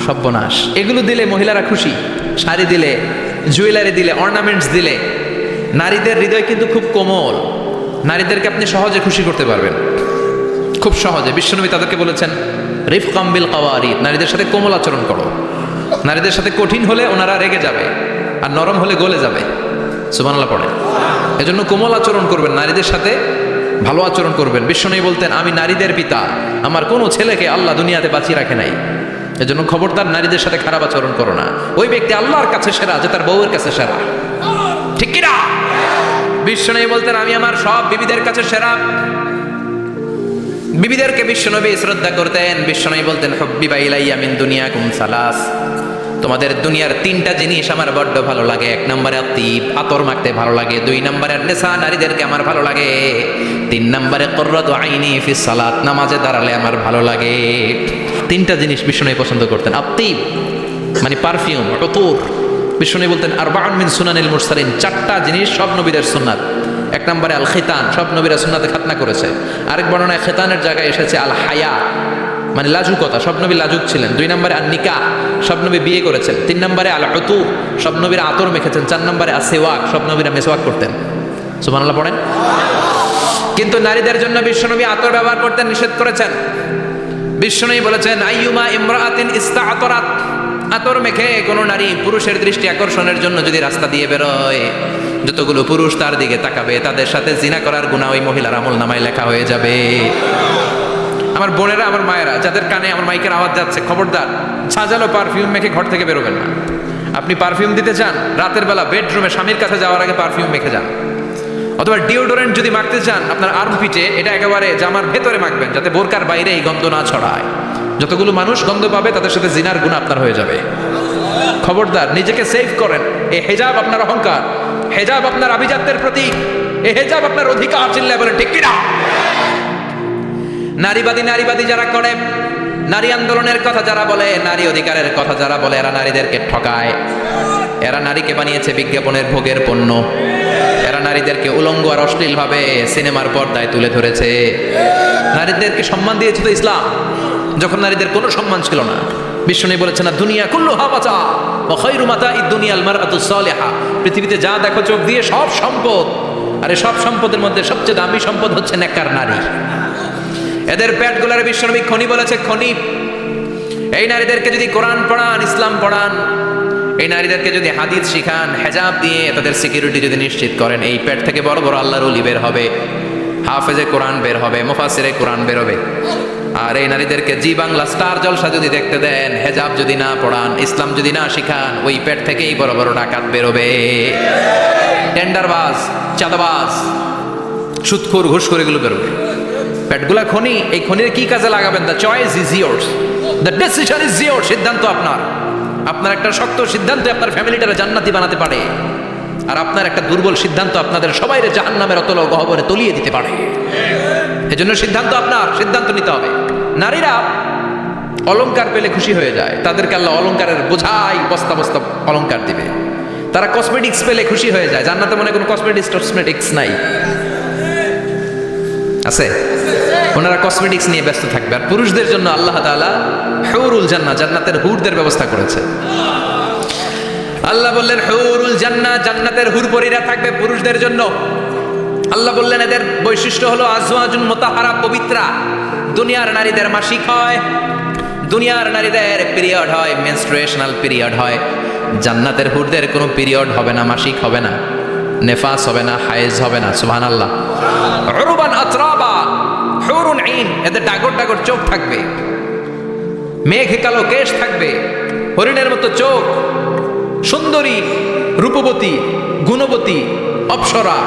সর্বনাশ। এগুলো দিলে মহিলারা খুশি। শাড়ি দিলে, জুয়েলারি দিলে, অর্নামেন্টস দিলে। নারীদের হৃদয় কিন্তু খুব কোমল। নারীদেরকে আপনি সহজে খুশি করতে পারবেন, খুব সহজে। বিশ্বনবী তাদেরকে বলেছেন, রিফকাম বিল কাওয়ারিদ, নারীদের সাথে কোমল আচরণ করো। নারীদের সাথে কঠিন হলে ওনারা রেগে যাবে, আর নরম হলে গলে যাবে। সুবহানাল্লাহ পড়ে। এজন্য কোমল আচরণ করবেন, নারীদের সাথে ভালো আচরণ করবেন। বিশ্বনবী বলতেন, আমি নারীদের পিতা, আমার কোনো ছেলেকে আল্লাহ দুনিয়াতে বাঁচিয়ে রাখে নাই। এজন্য খবরদার নারীদের সাথে খারাপ আচরণ করো না। ওই ব্যক্তি আল্লাহর কাছে সেরা যে তার বউয়ের কাছে সেরা, ঠিক কিনা? বিশ্বনবী বলতেন, আমি আমার সব বিবিদের কাছে সেরা। বিবিদেরকে বিশ্বনবী শ্রদ্ধা করতেন। বিশ্বনবী বলতেন, হুব্বিবা ইলাইয়া মিন দুনিয়াকুম সালাস, তোমাদের দুনিয়ার 3টা জিনিস আমার বড্ড ভালো লাগে। 1 নম্বরে আতিব, আতর মাখতে ভালো লাগে। 2 নম্বরে নেশা, নারীদেরকে আমার ভালো লাগে। 3 নম্বরে কুররাতু আইনি ফিস সালাত, নামাজে দাঁড়ালে আমার ভালো লাগে। 3টা জিনিস বিশ্বনবী পছন্দ করতেন। আতিব মানে পারফিউম, উতুর। বিশ্বনবী বলতেন, আরবাউন মিন সুনানিল মুরসালিন, 4টা জিনিস সব নবীদের সুন্নাত। 1 নম্বরে আল খিতান, সব নবীরা সুন্নাতে খাতনা করেছে। আরেক বর্ণনায় খিতানের জায়গায় এসেছে আল হায়া, মানে লাজুকতা, সব নবী লাজুক ছিলেন। 2 নম্বরে আন নিকাহ, সব নবী বিয়ে করেছেন। 3 নম্বরে আল উতুর, সব নবীরা আতর মেখেছেন। 4 নম্বরে আসিওয়াক, সব নবীরা মেসওয়াক করতেন। সুবহানাল্লাহ পড়েন। কিন্তু নারীদের জন্য বিশ্বনবী আতর ব্যবহার করতে নিষেধ করেছেন। বিশ্বনবী বলেছেন, আইয়ুমা ইমরাআতিন ইস্তাআতারাত, আতর মেখে কোনো নারী পুরুষের দৃষ্টি আকর্ষণের জন্য যদি রাস্তা দিয়ে বেরোয়, যতগুলো পুরুষ তার দিকে তাকাবে, তাদের সাথে জিনা করার গুনাহ ওই মহিলার আমল নামায় লেখা হয়ে যাবে। আমার বোনেরা, আমার মায়েরা, যাদের কানে আমার মাইকের আওয়াজ যাচ্ছে, খবরদার, ঝাঁঝালো পারফিউম মেখে ঘর থেকে বেরোবেন না। আপনি পারফিউম দিতে চান, রাতের বেলা বেডরুমে স্বামীর কাছে যাওয়ার আগে পারফিউম মেখে যান। অথবা ডিওডোরেন্ট যদি মাখতে চান, আপনার আর্মপিটে এটা একেবারে জামার ভেতরে মাখবেন, যাতে বোরকার বাইরে এই গন্ধ না ছড়ায়। যতগুলো মানুষ গন্ধ পাবে তাদের সাথে জিনার গুনাহ আপনার হয়ে যাবে। খবরদার, নিজেকে সেভ করেন। এই হেজাব আপনার অহংকার, হেজাব আপনার আভিজাত্যের প্রতীক, এই হেজাব আপনার অধিকার। চিল্লা বলেন ঠিক কিনা? নারীবাদী যারা করে, নারী আন্দোলনের কথা যারা বলে, নারী অধিকারের কথা যারা বলে, এরা নারীদেরকে ঠকায়। এরা নারীকে বানিয়েছে বিজ্ঞাপনের ভোগের পণ্য। এরা নারীদেরকে উলঙ্গ আর অশ্লীল ভাবে সিনেমার পর্দায় তুলে ধরেছে। নারীদেরকে সম্মান দিয়েছে তো ইসলাম, যখন নারীদের কোনো সম্মান ছিল না। বিশ্বনবী বলেছেন না, দুনিয়া কুল্লুহা মাতা ওয়া খায়রু মাতাঈদ দুনিয়াল মারআতুস সালিহা। পৃথিবীতে যা দেখো চোখ দিয়ে সব সম্পদ, আর এই সব সম্পদের মধ্যে সবচেয়ে দামি সম্পদ হচ্ছে নেককার নারী। এদের পেটগুলার বিশ্বনবী খনি বলেছে, খনি। এই নারীদেরকে যদি কোরআন পড়ান, ইসলাম পড়ান, এই নারীদেরকে যদি হাদিস শিখান, হেজাব দিয়ে তাদের সিকিউরিটি যদি নিশ্চিত করেন, এই পেট থেকে বড় বড় আল্লাহর ওলি বের হবে, হাফেজে কোরআন বের হবে, মুফাসসিরে কোরআন বের হবে। আর এই নারীদেরকে জি বাংলা স্টার জলসা যদি দেখতে দেন, হেজাব যদি না পড়ান, ইসলাম যদি না শিখান, ওই পেট থেকেই বড় বড় ডাকাত বেরোবে, টেন্ডারবাজ, চাঁদাবাজ, সুদখোর, ঘুষখোর, এগুলো বেরোবে। পেটগুলা খনি। এই খনির কি কাজে লাগাবেন? The choice is years, the decision is years. সিদ্ধান্ত আপনার। আপনার একটা শক্ত সিদ্ধান্ত আপনার ফ্যামিলিটারে জান্নাতি বানাতে পারে, আর আপনার একটা দুর্বল সিদ্ধান্ত আপনাদের সবাইরে জাহান্নামের অতল গহ্বরে তলিয়ে দিতে পারে। এজন্য সিদ্ধান্ত আপনার, সিদ্ধান্ত নিতে হবে। নারীরা অলংকার পেলে খুশি হয়ে যায়, তাদেরকে আল্লাহ অলংকারের বোঝাই বস্তা বস্তা অলংকার দিবে। তারা কসমেটিক্স পেলে খুশি হয়ে যায়। জান্নাতে মনে কোনো কসমেটিক্স নাই, আছে? ওনারা কসমেটিক্স নিয়ে ব্যস্ত থাকবে। আর পুরুষদের জন্য আল্লাহ তাআলা হুরুল জান্নাহ, জান্নাতের হুরদের ব্যবস্থা করেছে। আল্লাহ বললেন হুরুল জান্নাহ, জান্নাতের হুরপরীরা থাকবে পুরুষদের জন্য। আল্লাহ বললেন এদের বৈশিষ্ট্য হলো আজওয়াজুন মুতাহহারা, পবিত্রা। দুনিয়ার নারীদের মাসিক হয়, দুনিয়ার নারীদের পিরিয়ড হয়, মেনস্ট্রুয়েশনাল পিরিয়ড হয়। জান্নাতের হুরদের কোনো পিরিয়ড হবে না, মাসিক হবে না, নেফাস হবে না, হায়েজ হবে না। সুবহানাল্লাহ। উরবান আতরাবা, হুরুন আইন, এদের ডাগর ডাগর চোখ থাকবে, মেঘ কালো কেশ থাকবে, হরিণের মতো চোখ, সুন্দরী, রূপবতী, গুণবতী, অপ্সরা,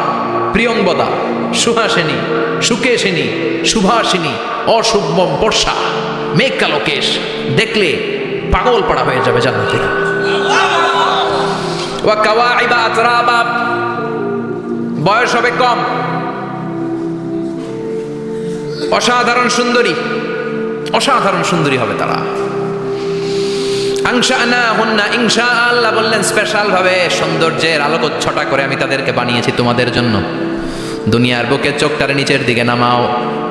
প্রিয়ংবদা, সুহাসিনী, সুকেশিনী, সুভাষিনী, অশুভম বর্ষা, মেঘ কালো কেশ, দেখলে পাগল পাড়া হয়ে যাবে জান্নাতীরা। ওয়া কাওয়াইবা আতরাবা, বয়স হবে কম, অসাধারণ সুন্দরী, অসাধারণ সুন্দরী হবে তারা। আনশানাহুন্না ইনশা, আল্লাহ বললেন স্পেশাল ভাবে সৌন্দর্যের আলোকচ্ছটা করে আমি তাদেরকে বানিয়েছি তোমাদের জন্য। দুনিয়ার বুকে চোখটারে নিচের দিকে নামাও।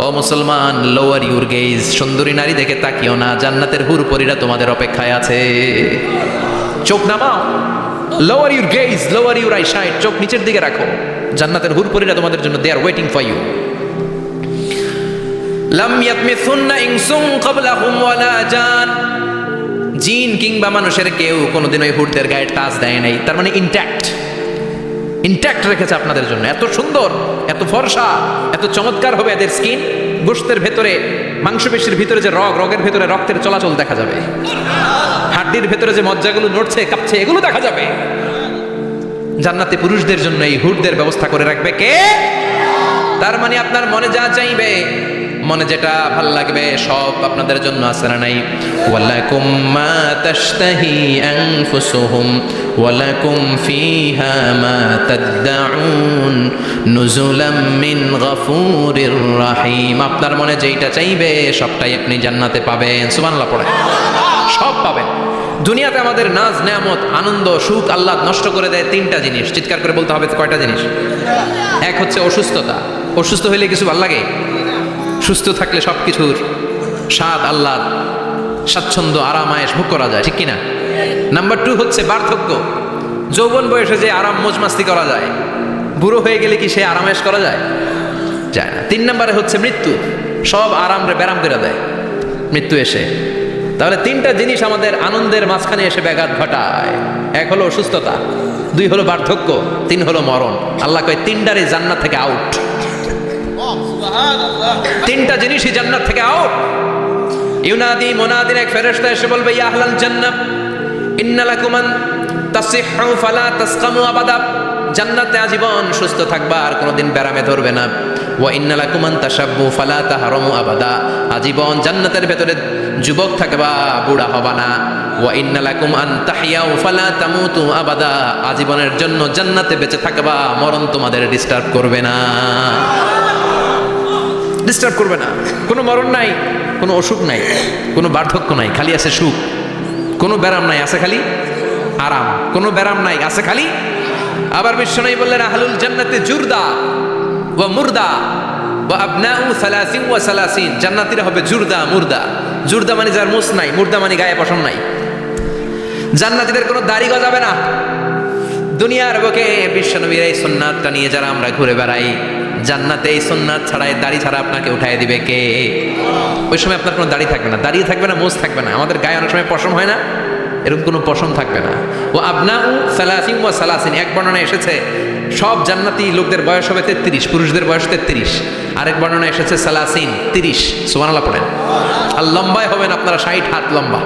ও মুসলমান, লোয়ার ইউর গেজ, সুন্দরী নারী দেখে তাকিও না, জান্নাতের হুরপরীরা তোমাদের অপেক্ষায় আছে। চোখ নামাও, lower your gauge, lower your eyesight, চোখ নিচের দিকে রাখো, জান্নাতের হুরপরীরা তোমাদের জন্য, দে আর ওয়েটিং ফর ইউ। লাম ইয়াতমিসুন্না ইনসুন ক্বাবলাহুম ওয়ালা জান, জিন কিংবা মানুষের কেউ কোনোদিন ওই হুরদের গায়ে টাচ দেয় নাই। তার মানে ইনট্যাক্ট রেখেছে আপনাদের জন্য। এত সুন্দর, এত ফর্সা, এত চমৎকার হবে এদের স্কিন। গোশতের ভেতরে, মাংসপেশির ভিতরে যে রগের ভেতরে রক্তের চলাচল দেখা যাবে, হাড্ডির ভেতরে যে মজ্জাগুলো নড়ছে কাঁপছে এগুলো দেখা যাবে। জান্নাতে পুরুষদের জন্য এই হুরদের ব্যবস্থা করে রাখবে কে? তার মানে আপনার মনে যা চাইবে, মনে যেটা ভাল লাগবে সব আপনাদের জন্য আছে না নাই? ওয়ালাকুম মা তাশতাহি আনফুসুহুম ওয়ালাকুম ফিহা মা তাদউন নুজুলাম মিন গফুরির রহিম। আপনার মনে যেটা চাইবে সবটাই আপনি জান্নাতে পাবেন। সুবহানাল্লাহ পড়ে সব পাবেন। দুনিয়াতে আমাদের নাজ নেয়ামত, আনন্দ, সুখ আল্লাহ নষ্ট করে দেয় তিনটা জিনিস। চিৎকার করে বলতে হবে কয়টা জিনিস? এক হচ্ছে অসুস্থতা। অসুস্থ হইলে কিছু ভাল লাগে? সুস্থ থাকলে সব কিছুর স্বাদ, আহ্লাদ, স্বাচ্ছন্দ্য, আরাম আয়েশ ভোগ করা যায়, ঠিক কিনা? নাম্বার 2 হচ্ছে বার্ধক্য। যৌবন বয়সে যে আরাম মজমাস্তি করা যায়, বুড়ো হয়ে গেলে কি সে আরাম আয়েশ করা যায়? যায় না। 3 নম্বরে হচ্ছে মৃত্যু। সব আরাম রে ব্যারাম করে দেয় মৃত্যু এসে। তাহলে 3টা জিনিস আমাদের আনন্দের মাঝখানে এসে ব্যাঘাত ঘটায়। 1 হলো অসুস্থতা, 2 হলো বার্ধক্য, 3 হলো মরণ। আল্লাহ কয় 3টারই জান্নাত থেকে আউট। তিনটা জিনিসই জান্নাত থেকে আউট। ইউনাদি মুনাদির এক ফেরেশতা এসে বলবে, ইয়া আহলাল জান্নাহ ইন্না লাকুম আন তাসিহু ফালা তাসকামু আবাদা। জান্নাতে আজীবন সুস্থ থাকবা, আর কোনোদিন ব্যারামে ধরবে না। ওয়া ইন্না লাকুম আন তাশাব্বু ফালা তাহরামু আবাদা। আজীবন জান্নাতের ভেতরে যুবক থাকবা, বুড়া হবা না। ওয়া ইন্না লাকুম আন তাহইয়াউ ফালা তামুতু আবাদা। আজীবনের জন্য জান্নাতে বেঁচে থাকবা, মরণ তোমাদের ডিস্টার্ব করবে না, ডিস্টার্ব করবে না। কোনো মরণ নাই, কোনো অসুখ নাই, কোনো বার্ধক্য নাই, খালি আছে সুখ। কোনো ব্যারাম নাই, আছে খালি আরাম। কোনো ব্যারাম নাই, আছে খালি। আবার বিশ্বনবী বললেন, আহলুল জান্নাতে জুরদা ওয়া মুরদা ওয়া আবনাউ সালাসিন ওয়া সালাসিন। জান্নাতীরা হবে জুরদা মুরদা। জুরদা মানে যার মুছ নাই, মুরদা মানে গায়ে পশম নাই। জান্নাতীদের কোনো দাড়ি গজাবে না। দুনিয়ার বুকে বিশ্বনবীর এই সুন্নাতটা নিয়ে যারা আমরা ঘুরে বেড়াই, জান্নাতে এই সুন্নাত ছাড়াই দাড়ি ছাড়া আপনাকে উঠাই দিবে কে? ওই সময় আপনার কোনো দাড়ি থাকবে না, দাড়ি থাকবে না, মোজ থাকবে না। আমাদের গায়ে অনেক সময় পশম হয় না, এরকম কোনো পশম থাকবে না। ও আবনাউ সালাসিন ওয়া সালাসিন। এক বর্ণনা এসেছে সব জান্নাতি লোকদের বয়স হবে 33, পুরুষদের বয়স 33। আরেক বর্ণনা এসেছে সালাসিন, 30। সুবহানাল্লাহ পড়েন। আর লম্বায় হবেন আপনারা 60 হাত লম্বা।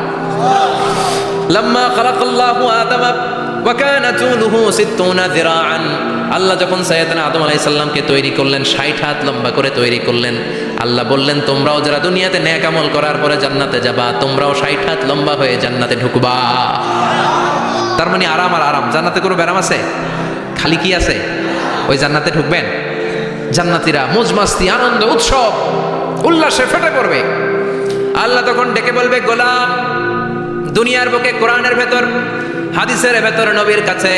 লাম্মা খালাকাল্লাহু আদামা ওয়া কানা তুলুহু 60 যিরাআন। আল্লাহ যখন সাইয়েদনা আদম আলাইহিস সালামকে তৈরি করলেন, 60 হাত লম্বা করে তৈরি করলেন। আল্লাহ বললেন, তোমরাও যারা দুনিয়াতে নেক আমল করার পরে জান্নাতে যাবা, তোমরাও 60 হাত লম্বা হয়ে জান্নাতে ঢুকবা। তার মানে আরাম আর আরাম। জান্নাতে কোনো ব্যারাম আছে? খালি কি আছে? ওই জান্নাতে ঢুকবেন, জান্নাতীরা মौज মাস্তি আনন্দ উৎসব উল্লাসে ফেটে পড়বে। আল্লাহ তখন ডেকে বলবে, গোলাম, দুনিয়ার বুকে কোরআনের ভেতর, হাদিসের ভেতর, নবীর কাছে,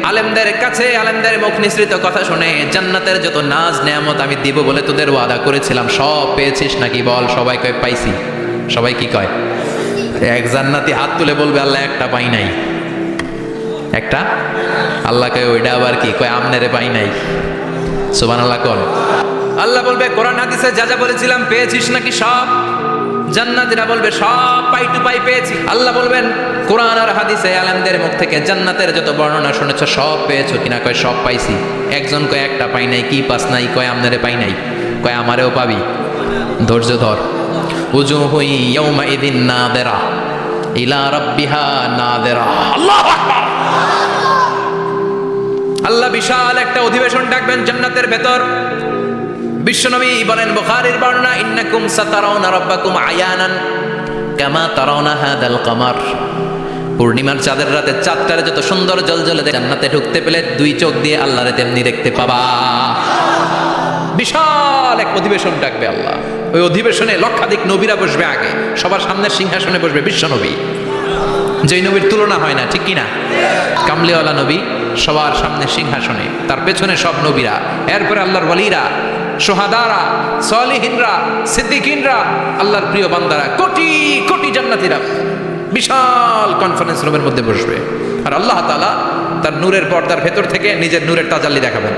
আলেমদের কাছে, আলেমদের মুখ নিঃসৃত কথা শুনে জান্নাতের যত নাজ নেয়ামত আমি দিব বলে তোদের ওয়াদা করেছিলাম, সব পেয়েছিস নাকি? বল। সবাই কয় পাইছি। সবাই কি কয়? এক জান্নাতি হাত তুলে বলবে, আল্লাহ একটা পাই নাই। একটা? আল্লাহ কয় ওইটা আবার কি? কয় আমনেরে পাই নাই। সুবহানাল্লাহ কোন? আল্লাহ বলবে, কোরআন হাদিসে যা যা বলেছিলাম পেয়েছিস নাকি? সব। জান্নাতীরা বলবে, সব পাই টু পাই পেয়েছি। আল্লাহ বলবেন, কোরআন আর হাদিসে আলেমদের মুখ থেকে জান্নাতের যত বর্ণনা শুনেছ সব পেয়েছো কিনা? কয় সব পাইছি। একজন কয় একটা পাই নাই। কি পাস নাই? কয় আমনেরে পাই নাই। কয় আমারেও পাবি, ধৈর্য ধর। উজুহু ইয়াউমাইযিন নাযিরা ইলা রাব্বিহা নাযিরা। আল্লাহু আকবার। আল্লাহ বিশাল একটা অধিবেশন ডাকবেন জান্নাতের ভেতর। বিশ্বনবী বলেন, বুখারীর বর্ণনা, ইন্নাকুম সাতারাউনা রাব্বাকুম আয়ানান কামা তারাউনা হাদাল কামার। পূর্ণিমার চাঁদের রাতে চাঁদটারে যত সুন্দর জ্বলজ্বলে জান্নাতে ঢুকতে পেলে 2 চোখ দিয়ে আল্লাহরে তেমনি দেখতে পাবা। বিশাল এক অধিবেশন ডাকবে আল্লাহ। ওই অধিবেশনে লক্ষাধিক নবীরা বসবে। আগে সবার সামনে সিংহাসনে বসবে বিশ্বনবী, যেই নবীর তুলনা হয় না, ঠিক কিনা? কামলিওয়ালা নবী সবার সামনে সিংহাসনে, তার পেছনে সব নবীরা, এরপরে আল্লাহর ওয়ালিরা, সোহাদারা, সালিহিনরা, সিদ্দিকিনরা, আল্লাহর প্রিয় বান্দারা, কোটি কোটি জান্নাতীরা বিশাল কনফারেন্স রুমের মধ্যে বসবে। আর আল্লাহ তাআলা তার নূরের পর্দার ভেতর থেকে নিজের নূরের তাজাল্লি দেখাবেন।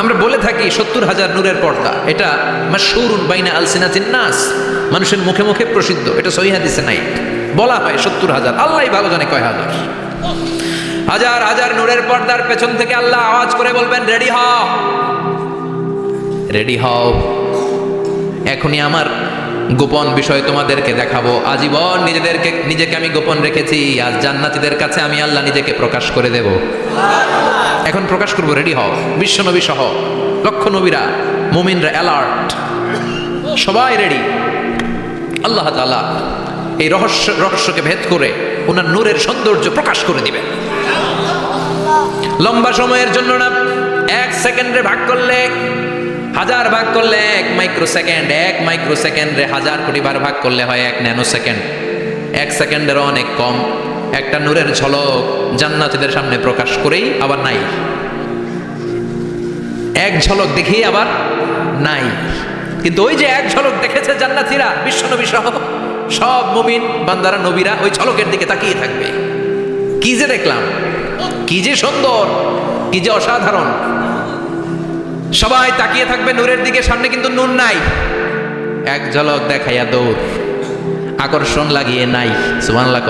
আমরা বলে থাকি 70,000 নূরের পর্দা, এটা মাশহুরুন বাইনা আলসিনাতিন নাস, মানুষের মুখে মুখে প্রসিদ্ধ। এটা সহিহ হাদিসে নাই, বলা হয় 70,000। আল্লাহই ভালো জানে কয় হাজার। হাজার হাজার নূরের পর্দার পেছন থেকে আল্লাহ আওয়াজ করে বলবেন, রেডি হও, রেডি হও, এখনই আমার গোপন বিষয় তোমাদেরকে দেখাবো। আজীবন নিজেকে আমি গোপন রেখেছি, আজ জান্নাতীদের কাছে আমি আল্লাহ নিজেকে প্রকাশ করে দেব। এখন প্রকাশ করব, রেডি হও। বিশ্বনবী সহ লক্ষ নবীরা, মুমিনরা অ্যালার্ট, সবাই রেডি। আল্লাহ তাআলা এই রহস্যকে ভেদ করে ওনার নূরের সৌন্দর্য প্রকাশ করে দিবেন। লম্বা সময়ের জন্য না, 1 সেকেন্ডে ভাগ করলে, 1000 ভাগ করলে 1 মাইক্রোসেকেন্ড, 1 মাইক্রোসেকেন্ডে 1000 কোটি বার ভাগ করলে হয় 1 ন্যানো সেকেন্ড। 1 সেকেন্ডেরও অনেক কম একটা নূরের ঝলক জান্নাতীদের সামনে প্রকাশ করেই আবার নাই। এক ঝলক দেখেই আবার নাই। কিন্তু ওই যে এক ঝলক দেখেছে জান্নাতীরা, বিশ্বনবী সহ সব মুমিন বান্দারা, নবীরা ওই ঝলকের দিকে তাকিয়ে থাকবে। কি যে দেখলাম, কি যে সুন্দর, কি যে অসাধারণ। সবাই তাকিয়ে থাকবে নূরের দিকে, সামনে কিন্তু নূর নাই। এক ঝলক দেখাইয়া দৌড়, আকর্ষণ লাগিয়ে নাই। সুবহানাল্লাহ।